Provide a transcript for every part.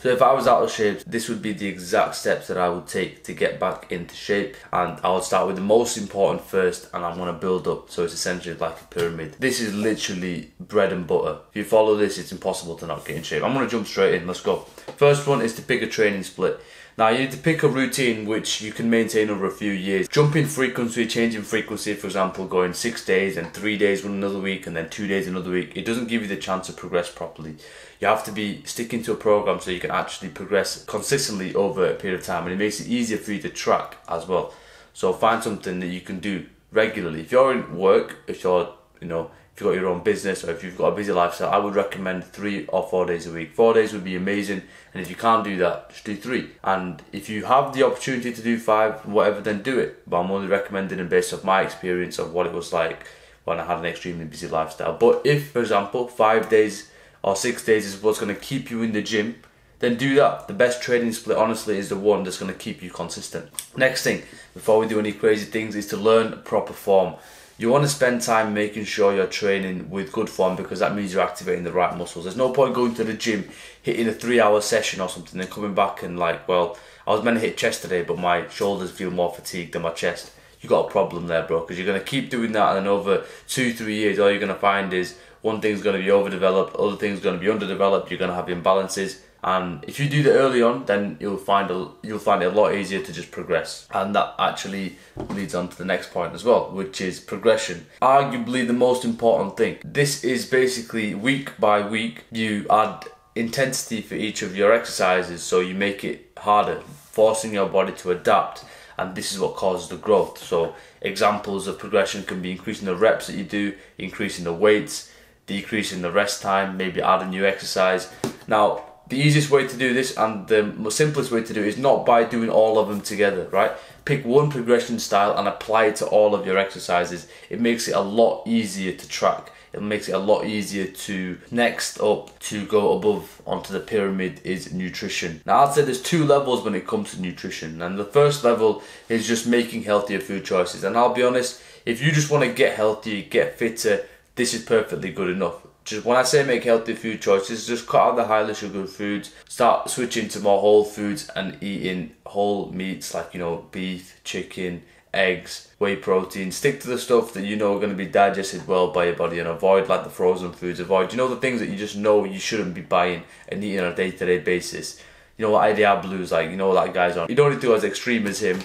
So if I was out of shape, this would be the exact steps that I would take to get back into shape. And I would start with the most important first, and I'm going to build up. So it's essentially like a pyramid. This is literally bread and butter. If you follow this, it's impossible to not get in shape. I'm going to jump straight in. Let's go. First one is to pick a training split. Now you need to pick a routine which you can maintain over a few years. Jump in frequency, change in frequency, for example, going 6 days and 3 days one another week and then 2 days another week. It doesn't give you the chance to progress properly. You have to be sticking to a program so you can actually progress consistently over a period of time, and it makes it easier for you to track as well. So find something that you can do regularly. If you're in work, if you're, if you've got your own business or if you've got a busy lifestyle, I would recommend 3 or 4 days a week. 4 days would be amazing, and if you can't do that, just do 3. And if you have the opportunity to do 5, whatever, then do it. But I'm only recommending it based off my experience of what it was like when I had an extremely busy lifestyle. But if, for example, 5 days or 6 days is what's going to keep you in the gym, then do that. The best training split, honestly, is the one that's going to keep you consistent. Next thing, before we do any crazy things, is to learn proper form. You want to spend time making sure you're training with good form, because that means you're activating the right muscles. There's no point going to the gym, hitting a 3-hour session or something, then coming back and like, well, I was meant to hit chest today, but my shoulders feel more fatigued than my chest. You got a problem there, bro, because you're going to keep doing that, and then over 2-3 years, all you're going to find is one thing's going to be overdeveloped, other thing's going to be underdeveloped. You're going to have imbalances. And if you do that early on, then you'll find it a lot easier to just progress. And that actually leads on to the next point as well, which is progression. Arguably the most important thing. This is basically week by week, you add intensity for each of your exercises, so you make it harder, forcing your body to adapt. And this is what causes the growth. So examples of progression can be increasing the reps that you do, increasing the weights, decreasing the rest time, maybe add a new exercise. Now, the easiest way to do this and the most simplest way to do it is not by doing all of them together, right? Pick one progression style and apply it to all of your exercises. It makes it a lot easier to track. It makes it a lot easier to, next up, to go above onto the pyramid is nutrition. Now, I'd say there's 2 levels when it comes to nutrition. And the first level is just making healthier food choices. And I'll be honest, if you just want to get healthier, get fitter, this is perfectly good enough. Just when I say make healthy food choices, just cut out the highly sugar foods, start switching to more whole foods and eating whole meats like, beef, chicken, eggs, whey protein. Stick to the stuff that you know are going to be digested well by your body, and avoid like the frozen foods. Avoid, the things that you just know you shouldn't be buying and eating on a day-to-day basis. You know what Diablo's like, that guy's on. You don't need to go as extreme as him.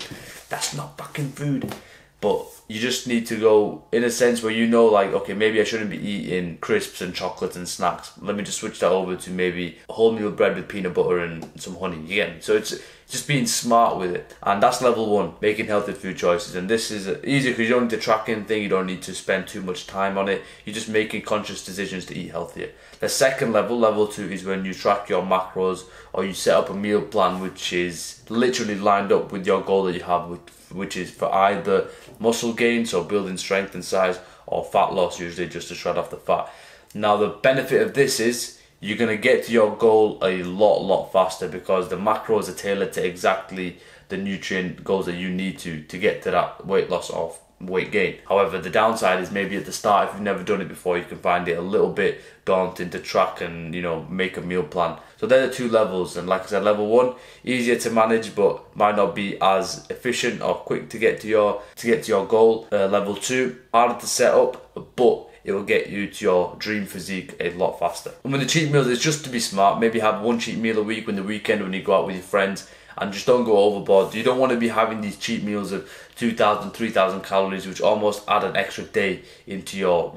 That's not fucking food. But you just need to go in a sense where like, okay, maybe I shouldn't be eating crisps and chocolates and snacks. Let me just switch that over to maybe wholemeal bread with peanut butter and some honey. You get me? So it's just being smart with it. And that's level 1, making healthy food choices. And this is easy because you don't need to track anything. You don't need to spend too much time on it. You're just making conscious decisions to eat healthier. The second level, level 2, is when you track your macros, or you set up a meal plan which is literally lined up with your goal that you have, which is for either muscle gain, so building strength and size, or fat loss, usually just to shred off the fat. Now, the benefit of this is you're going to get to your goal a lot faster, because the macros are tailored to exactly the nutrient goals that you need to get to that weight loss or weight gain. However, the downside is maybe at the start, if you've never done it before, you can find it a little bit daunting to track and make a meal plan. So they're the 2 levels, and like I said, level 1 easier to manage but might not be as efficient or quick to get to your goal. Level 2 harder to set up, but it will get you to your dream physique a lot faster. And with the cheat meals, it's just to be smart. Maybe have 1 cheat meal a week when the weekend, when you go out with your friends, and just don't go overboard. You don't want to be having these cheat meals of 2,000, 3,000 calories, which almost add an extra day into your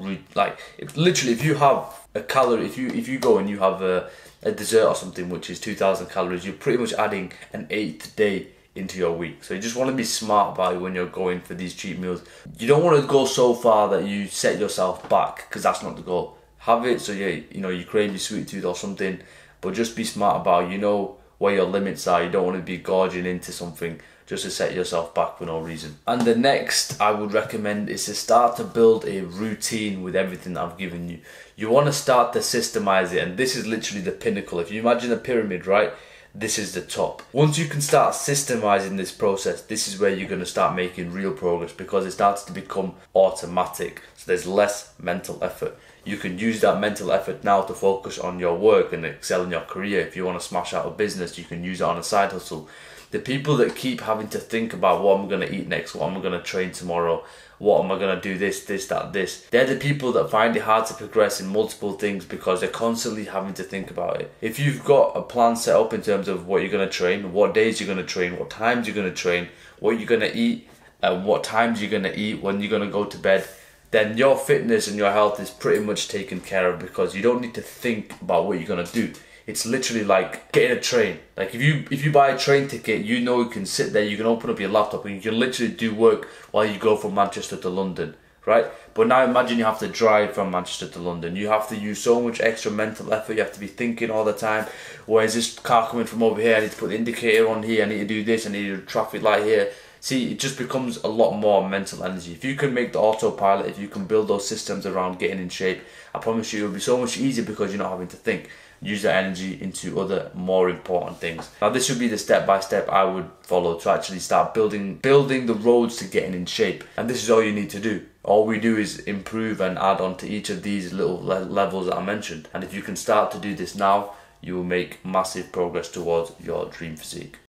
literally, if you have a calorie, if you go and you have a dessert or something which is 2,000 calories, you're pretty much adding an 8th day into your week. So you just want to be smart about it when you're going for these cheat meals. You don't want to go so far that you set yourself back, because that's not the goal. Have it so you crave your sweet tooth or something, but just be smart about where your limits are. You don't want to be gorging into something just to set yourself back for no reason. And the next I would recommend is to start to build a routine with everything that I've given you. You want to start to systemize it, and this is literally the pinnacle. If you imagine a pyramid, right? This is the top. Once you can start systemizing this process, this is where you're going to start making real progress, because it starts to become automatic. So there's less mental effort. You can use that mental effort now to focus on your work and excel in your career. If you want to smash out a business, you can use it on a side hustle. The people that keep having to think about what I'm going to eat next, what am I going to train tomorrow, what am I going to do this, that, this. They're the people that find it hard to progress in multiple things because they're constantly having to think about it. If you've got a plan set up in terms of what you're going to train, what days you're going to train, what times you're going to train, what you're going to eat, and what times you're going to eat, when you're going to go to bed, then your fitness and your health is pretty much taken care of because you don't need to think about what you're going to do. It's literally like getting a train. Like if you buy a train ticket, you know you can sit there, you can open up your laptop and you can literally do work while you go from Manchester to London, right? But now imagine you have to drive from Manchester to London. You have to use so much extra mental effort. You have to be thinking all the time, where is this car coming from over here? I need to put the indicator on here. I need to do this. I need to do a traffic light here. See, it just becomes a lot more mental energy. If you can make the autopilot, if you can build those systems around getting in shape, I promise you it will be so much easier because you're not having to think. Use that energy into other more important things. Now this would be the step-by-step I would follow to actually start building the roads to getting in shape. And this is all you need to do. All we do is improve and add on to each of these little levels that I mentioned. And if you can start to do this now, you will make massive progress towards your dream physique.